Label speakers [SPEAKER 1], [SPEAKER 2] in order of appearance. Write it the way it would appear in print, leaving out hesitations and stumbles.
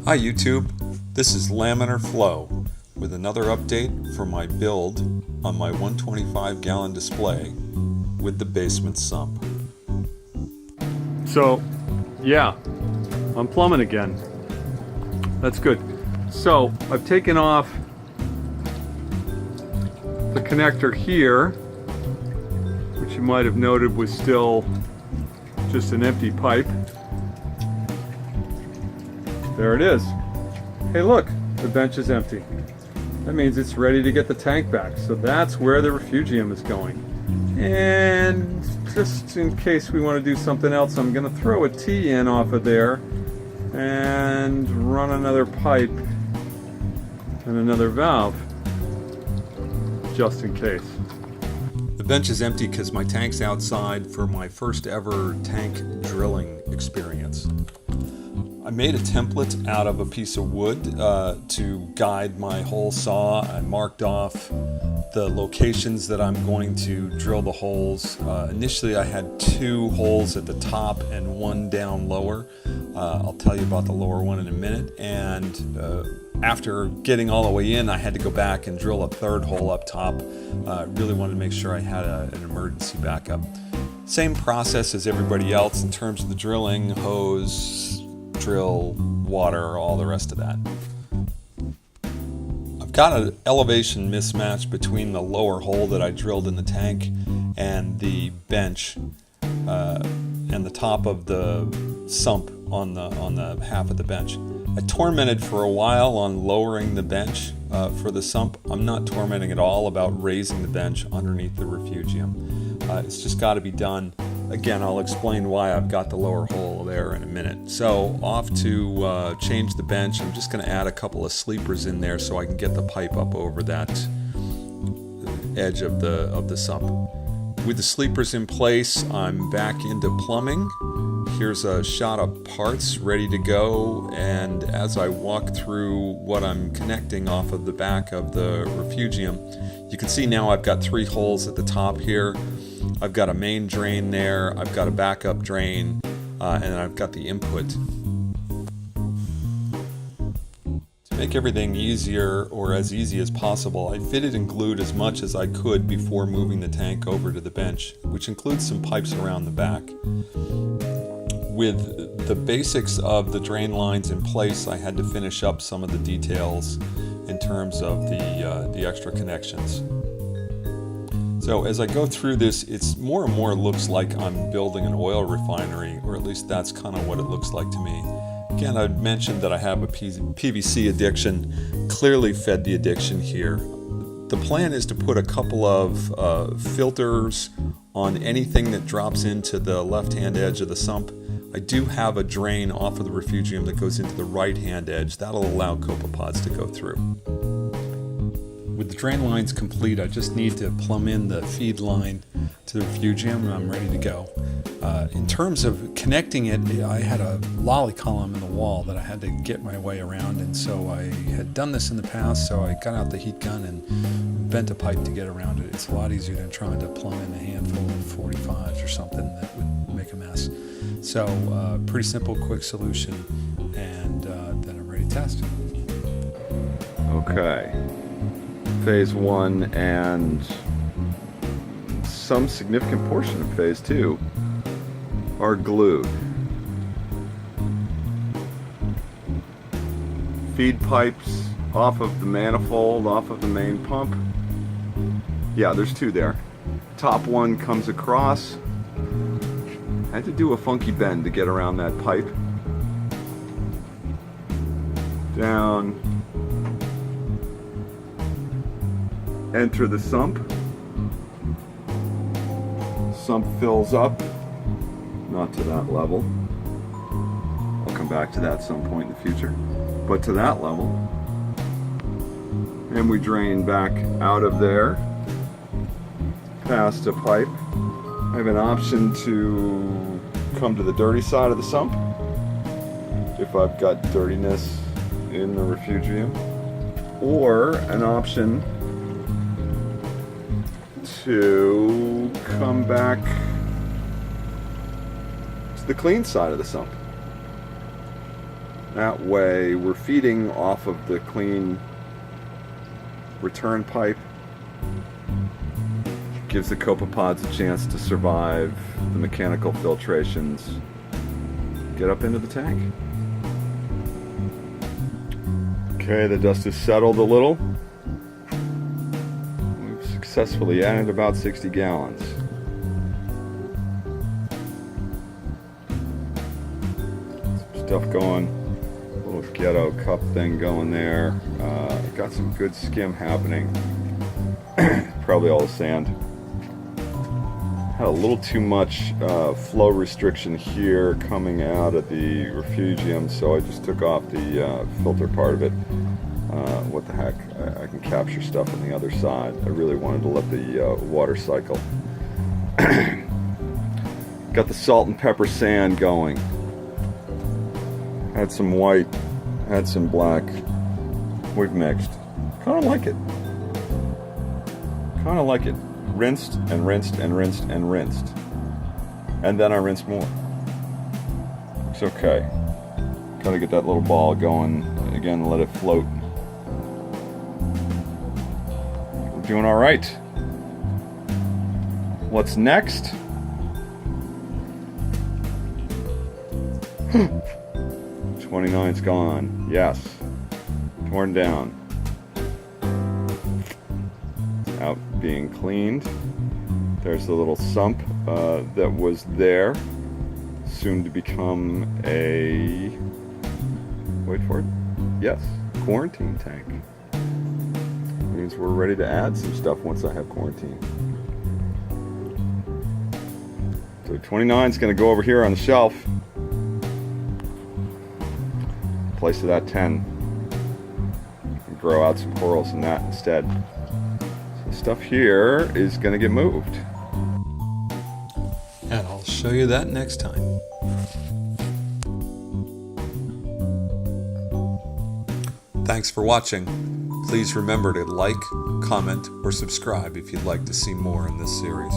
[SPEAKER 1] Hi YouTube, this is Laminar Flow with another update for my build on my 125 gallon display with the basement sump.
[SPEAKER 2] So, yeah, I'm plumbing again. That's good. So, I've taken off the connector here, which you might have noted was still just an empty pipe. There it is. Hey look, the bench is empty. That means it's ready to get the tank back. So that's where the Refugium is going. And just in case we want to do something else, I'm going to throw a T in off of there and run another pipe and another valve, just in case.
[SPEAKER 1] The bench is empty because my tank's outside for my first ever tank drilling experience. I made a template out of a piece of wood to guide my hole saw. I marked off the locations that I'm going to drill the holes. Initially I had 2 holes at the top and 1 down lower. I'll tell you about the lower one in a minute. And after getting all the way in, I had to go back and drill a 3rd hole up top. Really wanted to make sure I had an emergency backup. Same process as everybody else in terms of the drilling, hose, drill, water, all the rest of that. I've got an elevation mismatch between the lower hole that I drilled in the tank and the bench and the top of the sump on the half of the bench. I tormented for a while on lowering the bench for the sump. I'm not tormenting at all about raising the bench underneath the Refugium. It's just got to be done. Again, I'll explain why I've got the lower hole there in a minute. So off to change the bench. I'm just going to add a couple of sleepers in there so I can get the pipe up over that edge of the sump. With the sleepers in place, I'm back into plumbing. Here's a shot of parts ready to go, and as I walk through what I'm connecting off of the back of the Refugium, you can see now I've got 3 holes at the top here. I've got a main drain there, I've got a backup drain, and I've got the input. To make everything easier, or as easy as possible, I fitted and glued as much as I could before moving the tank over to the bench, which includes some pipes around the back. With the basics of the drain lines in place, I had to finish up some of the details in terms of the extra connections. So as I go through this, it's more and more looks like I'm building an oil refinery, or at least that's kind of what it looks like to me. Again, I mentioned that I have a PVC addiction, clearly fed the addiction here. The plan is to put a couple of filters on anything that drops into the left-hand edge of the sump. I do have a drain off of the Refugium that goes into the right-hand edge. That'll allow copepods to go through. With the drain lines complete, I just need to plumb in the feed line to the Refugium and I'm ready to go. In terms of connecting it, I had a lolly column in the wall that I had to get my way around, and so I had done this in the past, so I got out the heat gun and bent a pipe to get around it. It's a lot easier than trying to plumb in a handful of 45s or something that would make a mess. So pretty simple, quick solution, and then I'm ready to test.
[SPEAKER 3] Okay. Phase 1 and some significant portion of Phase 2 are glued. Feed pipes off of the manifold, off of the main pump. Yeah, there's 2 there. Top one comes across. I had to do a funky bend to get around that pipe. Down. Enter the sump. Sump fills up, not to that level. I'll come back to that at some point in the future, but to that level. And we drain back out of there, past a pipe. I have an option to come to the dirty side of the sump if I've got dirtiness in the Refugium, or an option to come back to the clean side of the sump. That way we're feeding off of the clean return pipe. Gives the copepods a chance to survive the mechanical filtrations. Get up into the tank. Okay, the dust has settled a little. We've successfully added about 60 gallons. Some stuff going, a little ghetto cup thing going there. Got some good skim happening. Probably all the sand. Had a little too much flow restriction here coming out of the Refugium, so I just took off the filter part of it. What the heck, I can capture stuff on the other side. I really wanted to let the water cycle. Got the salt and pepper sand going. Had some white, had some black. We've mixed. Kind of like it. Kind of like it. Rinsed and rinsed and rinsed and rinsed. And then I rinsed more. It's okay. Gotta get that little ball going again and let it float. We're doing all right. What's next? 29's gone. Yes. Torn down. Out being cleaned. There's the little sump that was there, soon to become a, wait for it, yes, quarantine tank. Means we're ready to add some stuff once I have quarantine. So 29's going to go over here on the shelf, place of that 10, and grow out some corals in that instead. Stuff here is going to get moved.
[SPEAKER 1] And I'll show you that next time. Thanks for watching. Please remember to like, comment, or subscribe if you'd like to see more in this series.